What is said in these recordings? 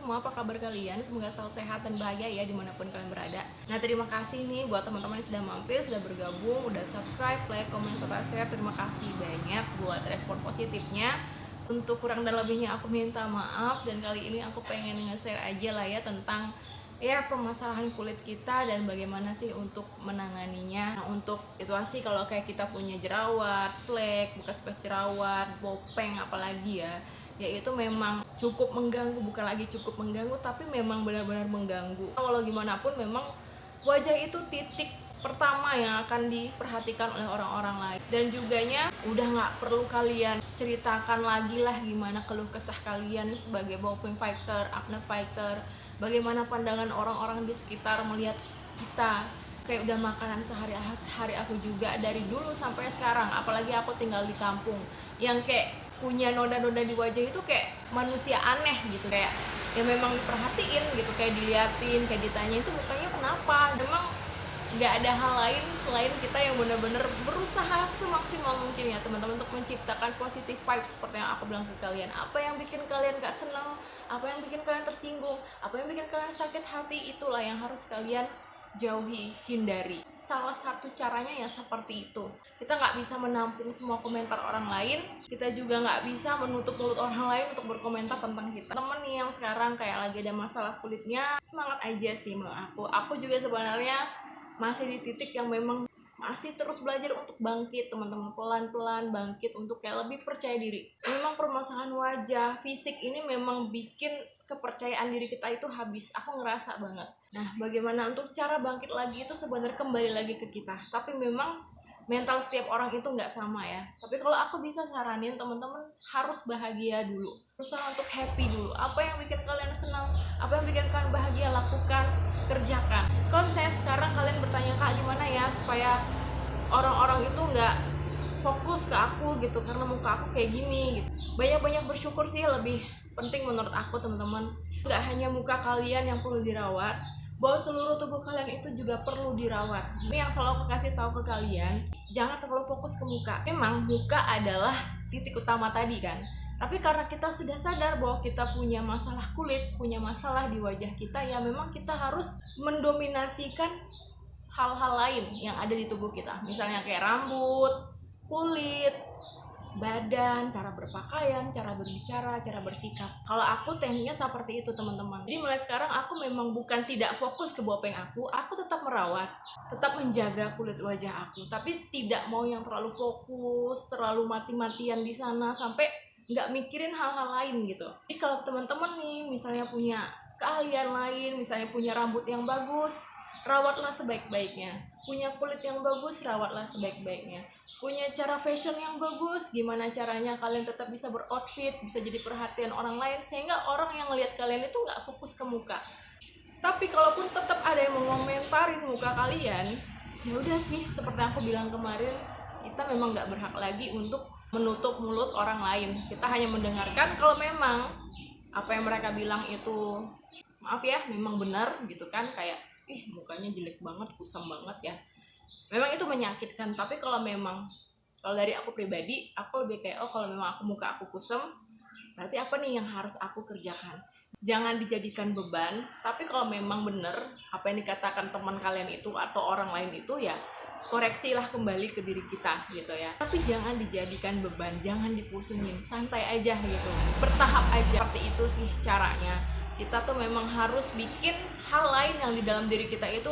semua, apa kabar kalian? Semoga selalu sehat dan bahagia ya dimanapun kalian berada. Nah, terima kasih nih buat teman-teman yang sudah mampir, sudah bergabung, udah subscribe, like, komen, serta share. Terima kasih banyak buat respon positifnya. Untuk kurang dan lebihnya aku minta maaf, dan kali ini aku pengen nge-share aja lah ya tentang permasalahan kulit kita dan bagaimana sih untuk menanganinya. Nah, untuk situasi kalau kayak kita punya jerawat, flek, bekas-bekas jerawat, bopeng apalagi ya itu memang cukup mengganggu, bukan lagi cukup mengganggu tapi memang benar-benar mengganggu. Walau gimana pun memang wajah itu titik pertama yang akan diperhatikan oleh orang-orang lain, dan juganya udah nggak perlu kalian ceritakan lagi lah gimana keluh kesah kalian sebagai bopeng fighter, acne fighter, bagaimana pandangan orang-orang di sekitar melihat kita. Kayak udah makanan sehari-hari aku juga dari dulu sampai sekarang, apalagi aku tinggal di kampung yang kayak punya noda-noda di wajah itu kayak manusia aneh gitu, kayak ya memang diperhatiin gitu, kayak diliatin, kayak ditanya itu mukanya kenapa. Memang nggak ada hal lain selain kita yang benar-benar berusaha semaksimal mungkin ya teman-teman untuk menciptakan positive vibes seperti yang aku bilang ke kalian. Apa yang bikin kalian gak senang, apa yang bikin kalian tersinggung, apa yang bikin kalian sakit hati, itulah yang harus kalian jauhi, hindari. Salah satu caranya ya seperti itu. Kita nggak bisa menampung semua komentar orang lain, kita juga nggak bisa menutup mulut orang lain untuk berkomentar tentang kita. Temen nih yang sekarang kayak lagi ada masalah kulitnya, semangat aja sih menurut aku juga sebenarnya masih di titik yang memang masih terus belajar untuk bangkit teman-teman, pelan-pelan bangkit untuk kayak lebih percaya diri. Memang permasalahan wajah, fisik ini memang bikin kepercayaan diri kita itu habis, aku ngerasa banget. Nah, bagaimana untuk cara bangkit lagi itu sebenarnya kembali lagi ke kita, tapi memang mental setiap orang itu nggak sama ya. Tapi kalau aku bisa saranin teman-teman harus bahagia dulu, berusaha untuk happy dulu. Apa yang bikin kalian senang, apa yang bikin kalian bahagia, lakukan, kerjakan. Kalau misalnya sekarang kalian bertanya, Kak gimana ya supaya orang-orang itu nggak fokus ke aku gitu karena muka aku kayak gini gitu. Banyak-banyak bersyukur sih lebih penting menurut aku teman-teman. Nggak hanya muka kalian yang perlu dirawat, bahwa seluruh tubuh kalian itu juga perlu dirawat. Ini yang selalu aku kasih tahu ke kalian, jangan terlalu fokus ke muka. Memang muka adalah titik utama tadi kan, tapi karena kita sudah sadar bahwa kita punya masalah kulit, punya masalah di wajah kita, ya memang kita harus mendominasikan hal-hal lain yang ada di tubuh kita. Misalnya kayak rambut, kulit, badan, cara berpakaian, cara berbicara, cara bersikap. Kalau aku tekniknya seperti itu teman-teman. Jadi mulai sekarang aku memang bukan tidak fokus ke bopeng aku tetap merawat, tetap menjaga kulit wajah aku, tapi tidak mau yang terlalu fokus, terlalu mati-matian di sana sampai nggak mikirin hal-hal lain gitu. Jadi kalau teman-teman nih misalnya punya keahlian lain, misalnya punya rambut yang bagus, rawatlah sebaik-baiknya. Punya kulit yang bagus, rawatlah sebaik-baiknya. Punya cara fashion yang bagus, gimana caranya kalian tetap bisa beroutfit, bisa jadi perhatian orang lain, sehingga orang yang ngelihat kalian itu nggak fokus ke muka. Tapi kalaupun tetap ada yang mengomentarin muka kalian, ya udah sih, seperti aku bilang kemarin, kita memang nggak berhak lagi untuk menutup mulut orang lain. Kita hanya mendengarkan kalau memang apa yang mereka bilang itu, maaf ya, memang benar gitu kan, kayak mukanya jelek banget, kusam banget ya, memang itu menyakitkan. Tapi kalau dari aku pribadi, aku lebih kayak kalau memang muka aku kusam, berarti apa nih yang harus aku kerjakan. Jangan dijadikan beban, tapi kalau memang benar apa yang dikatakan teman kalian itu atau orang lain itu, ya koreksilah kembali ke diri kita gitu ya. Tapi jangan dijadikan beban, jangan dipusingin, santai aja gitu, bertahap aja. Seperti itu sih caranya. Kita tuh memang harus bikin hal lain yang di dalam diri kita itu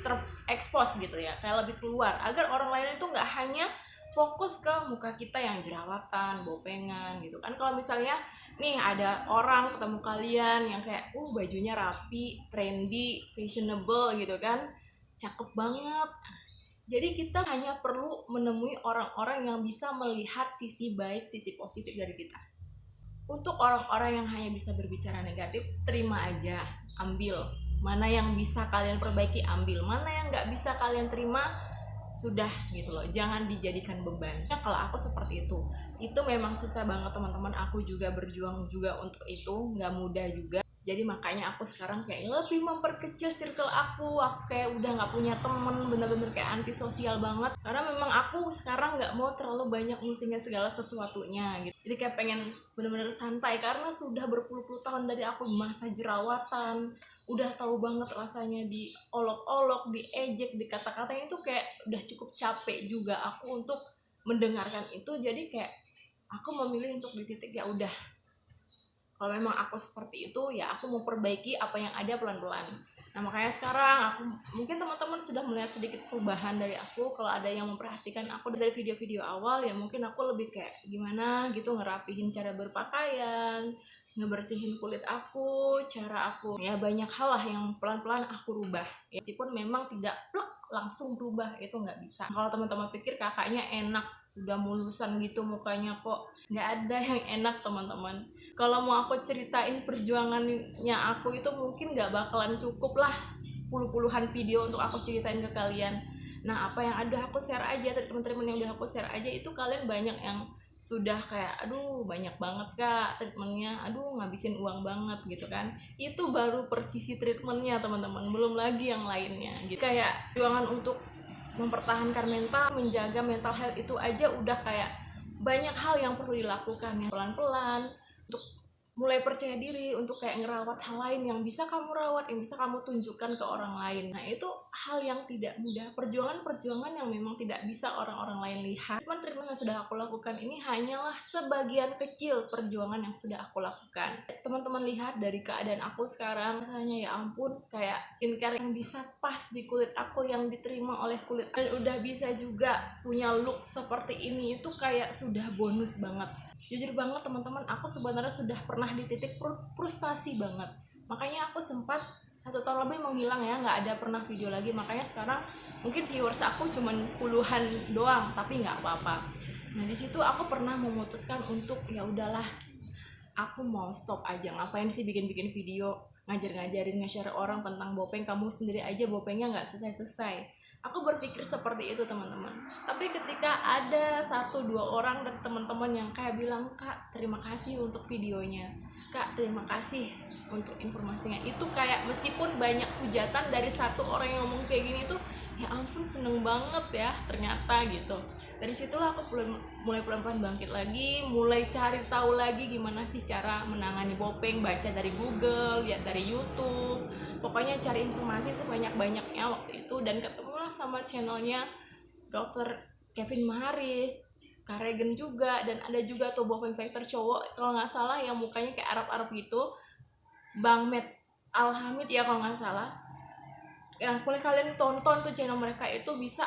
terekspos gitu ya, kayak lebih keluar, agar orang lain itu nggak hanya fokus ke muka kita yang jerawatan, bopengan gitu kan. Kalau misalnya nih ada orang ketemu kalian yang kayak bajunya rapi, trendy, fashionable gitu kan, cakep banget. Jadi kita hanya perlu menemui orang-orang yang bisa melihat sisi baik, sisi positif dari kita. Untuk orang-orang yang hanya bisa berbicara negatif, terima aja, ambil. Mana yang bisa kalian perbaiki, ambil. Mana yang nggak bisa kalian terima, sudah gitu loh. Jangan dijadikan beban. Ya, kalau aku seperti itu memang susah banget teman-teman. Aku juga berjuang juga untuk itu, nggak mudah juga. Jadi makanya aku sekarang kayak lebih memperkecil circle aku kayak udah nggak punya temen, bener-bener kayak antisosial banget. Karena memang aku sekarang nggak mau terlalu banyak musingnya segala sesuatunya gitu. Jadi kayak pengen bener-bener santai, karena sudah berpuluh-puluh tahun dari aku masa jerawatan, udah tahu banget rasanya diolok-olok, diejek, dikata-katain itu kayak udah cukup capek juga aku untuk mendengarkan itu. Jadi kayak aku memilih untuk di titik ya udah, kalau memang aku seperti itu ya aku mau perbaiki apa yang ada pelan-pelan. Nah makanya sekarang aku, mungkin teman-teman sudah melihat sedikit perubahan dari aku. Kalau ada yang memperhatikan aku dari video-video awal ya mungkin aku lebih kayak gimana gitu, ngerapihin cara berpakaian, ngebersihin kulit aku, cara aku, ya banyak hal lah yang pelan-pelan aku rubah ya, meskipun memang tidak plek langsung berubah, itu nggak bisa. Kalau teman-teman pikir kakaknya enak udah mulusan gitu mukanya, kok nggak ada yang enak teman-teman. Kalau mau aku ceritain perjuangannya aku itu mungkin nggak bakalan cukup lah puluhan video untuk aku ceritain ke kalian. Nah apa yang ada aku share aja, dari teman-teman yang udah aku share aja itu kalian banyak yang sudah kayak aduh banyak banget kak treatmentnya, aduh ngabisin uang banget gitu kan. Itu baru persisi treatmentnya teman-teman, belum lagi yang lainnya gitu. Kayak perjuangan untuk mempertahankan mental, menjaga mental health itu aja udah kayak banyak hal yang perlu dilakukan ya, pelan-pelan untuk mulai percaya diri, untuk kayak ngerawat hal lain yang bisa kamu rawat, yang bisa kamu tunjukkan ke orang lain. Nah itu hal yang tidak mudah, perjuangan-perjuangan yang memang tidak bisa orang-orang lain lihat. Treatment yang sudah aku lakukan ini hanyalah sebagian kecil perjuangan yang sudah aku lakukan. Teman-teman lihat dari keadaan aku sekarang, rasanya ya ampun, kayak skincare yang bisa pas di kulit aku, yang diterima oleh kulit, dan udah bisa juga punya look seperti ini, itu kayak sudah bonus banget. Jujur banget teman-teman, aku sebenarnya sudah pernah di titik frustasi banget. Makanya aku sempat 1 tahun lebih menghilang ya, nggak ada pernah video lagi. Makanya sekarang mungkin viewers aku cuman puluhan doang, tapi nggak apa-apa. Nah di situ aku pernah memutuskan untuk ya udahlah, aku mau stop aja. Ngapain sih bikin-bikin video ngajarin nge-share orang tentang bopeng, kamu sendiri aja bopengnya nggak selesai-selesai. Aku berpikir seperti itu teman-teman. Tapi ketika ada 1-2 orang dari teman-teman yang kayak bilang, kak terima kasih untuk videonya, kak terima kasih untuk informasinya, itu kayak meskipun banyak hujatan dari 1 orang yang ngomong kayak gini tuh, ya ampun seneng banget ya ternyata gitu. Dari situlah aku mulai pelan-pelan bangkit lagi, mulai cari tahu lagi gimana sih cara menangani bopeng, baca dari Google, lihat dari YouTube, pokoknya cari informasi sebanyak-banyaknya waktu itu. Dan ketemulah sama channelnya Dr. Kevin Maharis, Kak Regen juga, dan ada juga tuh bopeng fighter cowok kalau nggak salah yang mukanya kayak Arab-Arab gitu, Bang Mets Alhamid ya kalau nggak salah. Ya boleh kalian tonton tuh channel mereka, itu bisa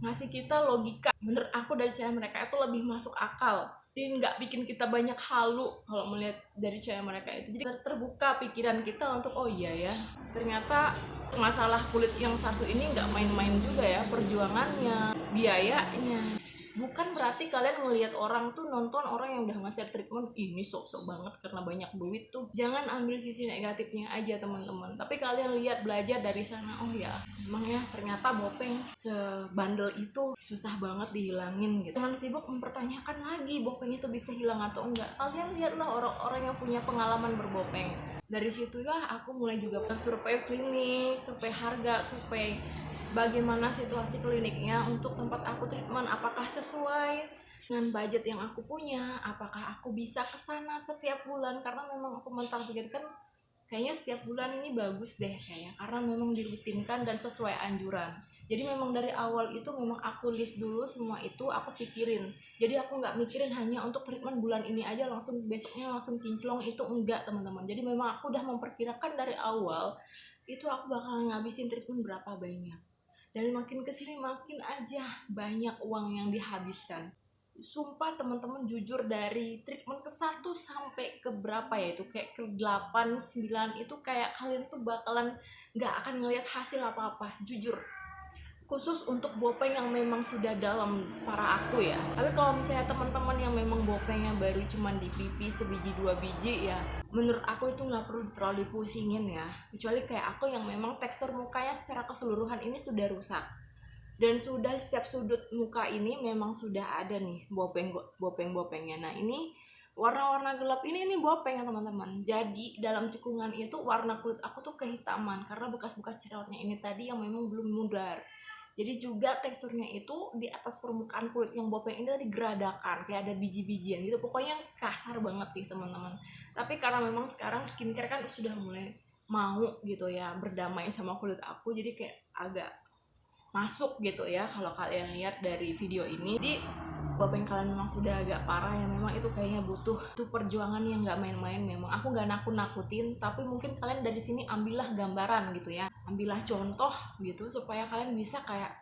ngasih kita logika. Menurut aku dari channel mereka itu lebih masuk akal, jadi nggak bikin kita banyak halu kalau melihat dari channel mereka itu. Jadi terbuka pikiran kita untuk oh iya ya, ternyata masalah kulit yang satu ini nggak main-main juga ya perjuangannya, biayanya. Bukan berarti kalian ngelihat orang tuh, nonton orang yang udah ngasih treatment ini sok-sok banget karena banyak duit tuh. Jangan ambil sisi negatifnya aja teman-teman, tapi kalian lihat, belajar dari sana. Oh ya emang ya ternyata bopeng sebandel itu susah banget dihilangin gitu. Jangan sibuk mempertanyakan lagi bopeng itu bisa hilang atau enggak. Kalian lihatlah orang-orang yang punya pengalaman berbopeng. Dari situlah aku mulai juga survei klinik, survei harga, survei bagaimana situasi kliniknya untuk tempat aku treatment, apakah sesuai dengan budget yang aku punya, apakah aku bisa kesana setiap bulan. Karena memang aku mentargetkan kayaknya setiap bulan ini bagus deh kayaknya, karena memang dirutinkan dan sesuai anjuran. Jadi memang dari awal itu memang aku list dulu semua itu, aku pikirin. Jadi aku nggak mikirin hanya untuk treatment bulan ini aja langsung besoknya langsung kinclong, itu enggak teman-teman. Jadi memang aku udah memperkirakan dari awal itu aku bakal ngabisin treatment berapa banyak. Dan makin kesini makin aja banyak uang yang dihabiskan. Sumpah teman-teman, jujur dari treatment ke-1 sampai ke berapa ya itu, kayak ke 8, 9 itu kayak kalian tuh bakalan gak akan ngelihat hasil apa-apa, jujur. Khusus untuk bopeng yang memang sudah dalam separah aku ya. Tapi kalau misalnya teman-teman yang memang bopengnya baru cuman di pipi sebiji 2 biji ya, menurut aku itu nggak perlu terlalu dipusingin ya. Kecuali kayak aku yang memang tekstur mukanya secara keseluruhan ini sudah rusak, dan sudah setiap sudut muka ini memang sudah ada nih bopeng-bopengnya. Nah ini Warna-warna gelap ini bopeng ya teman-teman. Jadi dalam cekungan itu warna kulit aku tuh kehitaman karena bekas-bekas jerawatnya ini tadi yang memang belum mudar. Jadi juga teksturnya itu di atas permukaan kulit yang bopeng ini tadi geradakan, kayak ada biji-bijian gitu. Pokoknya kasar banget sih teman-teman. Tapi karena memang sekarang skincare kan sudah mulai mau gitu ya berdamai sama kulit aku, jadi kayak agak masuk gitu ya kalau kalian lihat dari video ini. Jadi bopeng kalian memang sudah agak parah ya, memang itu kayaknya butuh perjuangan yang nggak main-main. Memang aku nggak nakut-nakutin, tapi mungkin kalian dari sini ambillah gambaran gitu ya, ambillah contoh gitu supaya kalian bisa kayak,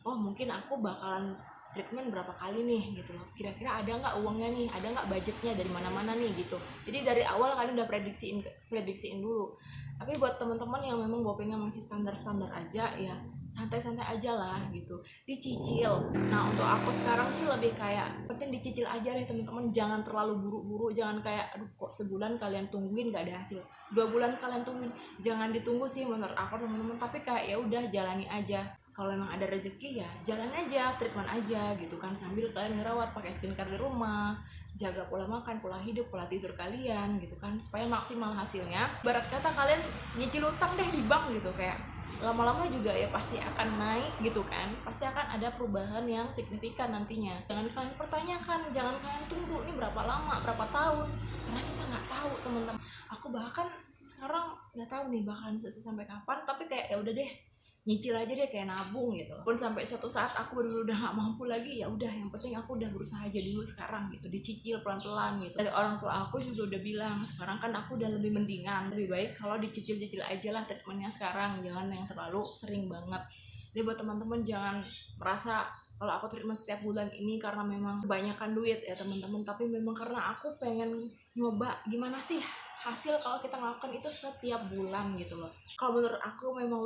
oh mungkin aku bakalan treatment berapa kali nih gitu loh, kira-kira ada nggak uangnya nih, ada nggak budgetnya dari mana-mana nih gitu. Jadi dari awal kalian udah prediksiin dulu. Tapi buat teman-teman yang memang bopengnya masih standar-standar aja ya, santai-santai aja lah gitu, dicicil. Nah untuk aku sekarang sih lebih kayak penting dicicil aja deh teman-teman, jangan terlalu buru-buru, jangan kayak aduh kok sebulan kalian tungguin gak ada hasil, 2 bulan kalian tungguin, jangan ditunggu sih menurut aku teman-teman. Tapi kayak ya udah jalani aja, kalau memang ada rezeki ya jalan aja, treatment aja gitu kan, sambil kalian ngerawat pakai skincare di rumah, jaga pola makan, pola hidup, pola tidur kalian gitu kan, supaya maksimal hasilnya. Barat kata kalian nyicil utang deh di bank gitu, kayak lama-lama juga ya pasti akan naik gitu kan, pasti akan ada perubahan yang signifikan nantinya. Jangan kalian pertanyakan, jangan kalian tunggu ini berapa lama, berapa tahun, karena kita nggak tahu teman-teman. Aku bahkan sekarang nggak tahu nih bakalan selesai sampai kapan, tapi kayak ya udah deh, nyicil aja deh kayak nabung gitu. Pun sampai suatu saat aku udah nggak mampu lagi, ya udah yang penting aku udah berusaha aja dulu sekarang gitu, dicicil pelan-pelan gitu. Dari orang tua aku juga udah bilang sekarang kan aku udah lebih mendingan, lebih baik kalau dicicil-cicil aja lah treatmentnya sekarang, jangan yang terlalu sering banget. Jadi buat teman-teman jangan merasa kalau aku treatment setiap bulan ini karena memang kebanyakan duit ya teman-teman, tapi memang karena aku pengen nyoba gimana sih hasil kalau kita melakukan itu setiap bulan gitu loh. Kalau menurut aku memang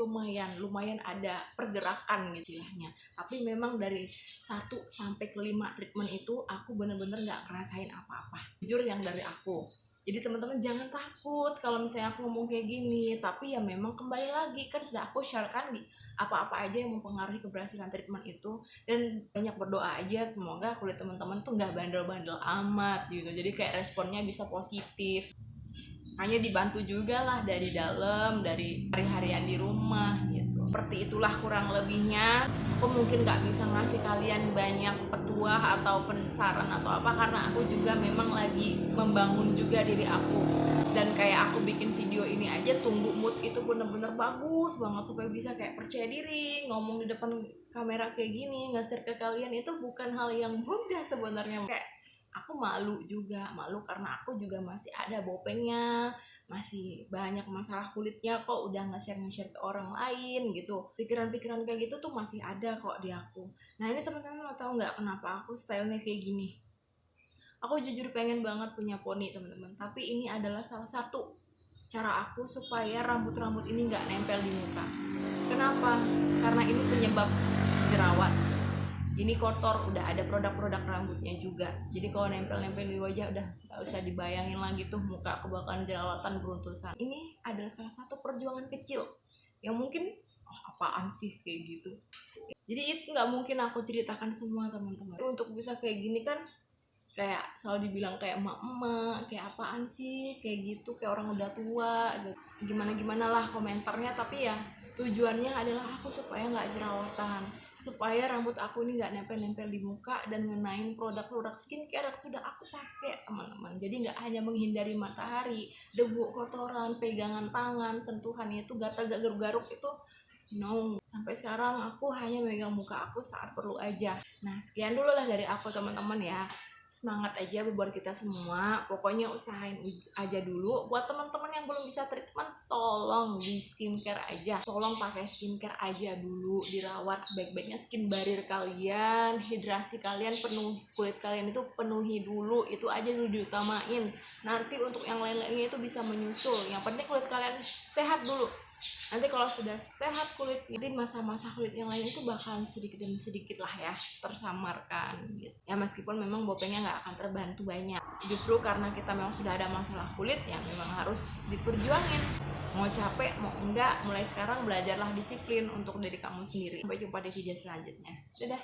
lumayan ada pergerakan gitu istilahnya. Tapi memang dari 1 sampai ke 5 treatment itu aku bener-bener gak ngerasain apa-apa, jujur yang dari aku. Jadi teman-teman jangan takut kalau misalnya aku ngomong kayak gini, tapi ya memang kembali lagi kan sudah aku share kan di apa-apa aja yang mempengaruhi keberhasilan treatment itu. Dan banyak berdoa aja semoga kulit teman-teman tuh gak bandel-bandel amat gitu, jadi kayak responnya bisa positif. Hanya dibantu juga lah dari dalam, dari hari-harian di rumah gitu. Seperti itulah kurang lebihnya. Aku mungkin gak bisa ngasih kalian banyak petuah atau saran atau apa, karena aku juga memang lagi membangun juga diri aku. Dan kayak aku bikin video ini aja tunggu mood itu bener-bener bagus banget supaya bisa kayak percaya diri ngomong di depan kamera kayak gini, nge-share ke kalian itu bukan hal yang mudah sebenarnya. Kayak aku malu karena aku juga masih ada bopengnya, masih banyak masalah kulitnya kok, udah nge-share ke orang lain gitu. Pikiran-pikiran kayak gitu tuh masih ada kok di aku. Nah ini teman-teman mau tahu nggak kenapa aku stylenya kayak gini? Aku jujur pengen banget punya poni teman-teman, tapi ini adalah salah satu cara aku supaya rambut-rambut ini nggak nempel di muka. Kenapa? Karena ini penyebab jerawat. Ini kotor, udah ada produk-produk rambutnya juga. Jadi kalau nempel-nempel di wajah udah gak usah dibayangin lagi tuh muka aku bakalan jerawatan beruntusan. Ini adalah salah satu perjuangan kecil yang mungkin apaan sih kayak gitu. Jadi itu nggak mungkin aku ceritakan semua teman-teman. Untuk bisa kayak gini kan kayak selalu dibilang kayak emak-emak, kayak apaan sih kayak gitu, kayak orang udah tua gitu. Gimana lah komentarnya, tapi ya tujuannya adalah aku supaya nggak jerawatan, supaya rambut aku ini nggak nempel-nempel di muka dan ngenain produk-produk skincare yang sudah aku pakai teman-teman. Jadi nggak hanya menghindari matahari, debu, kotoran, pegangan tangan, sentuhan itu gatal garuk-garuk itu no. Sampai sekarang aku hanya megang muka aku saat perlu aja. Nah sekian dulu lah dari aku teman-teman ya. Semangat aja buat kita semua, pokoknya usahain aja dulu. Buat teman-teman yang belum bisa treatment, tolong di skincare aja, tolong pakai skincare aja dulu, dirawat sebaik-baiknya skin barrier kalian, hidrasi kalian penuh, kulit kalian itu penuhi dulu, itu aja dulu diutamain. Nanti untuk yang lain-lainnya itu bisa menyusul, yang penting kulit kalian sehat dulu. Nanti kalau sudah sehat kulit, jadi masa-masa kulit yang lain itu bakalan sedikit demi sedikit lah ya tersamarkan gitu. Ya meskipun memang bopengnya nggak akan terbantu banyak, justru karena kita memang sudah ada masalah kulit yang memang harus diperjuangin. Mau capek mau enggak, mulai sekarang belajarlah disiplin untuk diri kamu sendiri. Sampai jumpa di video selanjutnya. Dadah.